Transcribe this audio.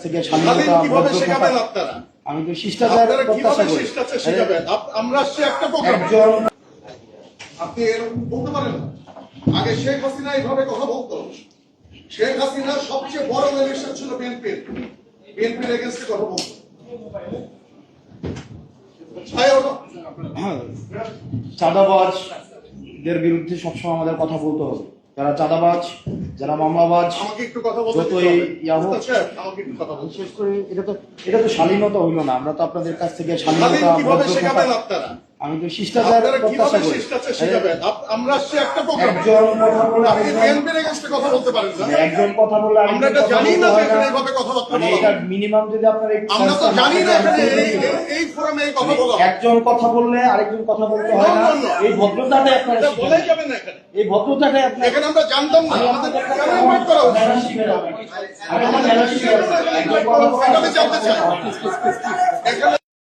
থেকে স্বাধীনতা কিভাবে শেখাবেন আপনারা? আমি তো শিষ্টাচার প্রত্যাশা করি। শেখাবেন আমরা আসছে একটা প্রোগ্রাম একজন আপনি এরকম বলতে পারেন না। আগে শেখ হাসিনা এইভাবে কথা বলতো। শেখ হাসিনা সবচেয়ে বড় ইলেকশন ছিল বিএনপির এগেন্স্টে কথা বলতো। চাঁদাবাজদের বিরুদ্ধে সবসময় আমাদের কথা বলতে হবে। যারা চাঁদাবাজ, যারা মামলাবাজ, আমাকে একটু কথা বলতে যতই ইয়াহু, আমাকে একটু কথা বলতে বিশেষ করে এটা তো শালীনতা হইল না। আমরা তো আপনাদের কাছ থেকে শালীনতা কিভাবে শেখাবেন আপনারা? আমি তো শিষ্টাচার প্রত্যাশা করি। আমরা আসছে একটা প্রোগ্রাম একজন কথা বললে আপনি বিএনপির এগেন্স্টে কথা বলতে পারেন না। একজন কথা বললে আমরা এটা জানি না যে এখানে এইভাবে কথাবার্তা বলা এটা মিনিমাম যদি আপনার আমরা তো জানি না এখানে এই ফোরামে এই কথা বলা একজন কথা বললে আরেকজন কথা বলতে হয় না। এই ভদ্রতাটাই আপনারা বলাই যাবে না এখানে। এই ভদ্রতাটাই আপনারা এখানে আমরা জানতাম না আমাদের কেন ইনভাইট করা হচ্ছে? আমি জানতে চাই।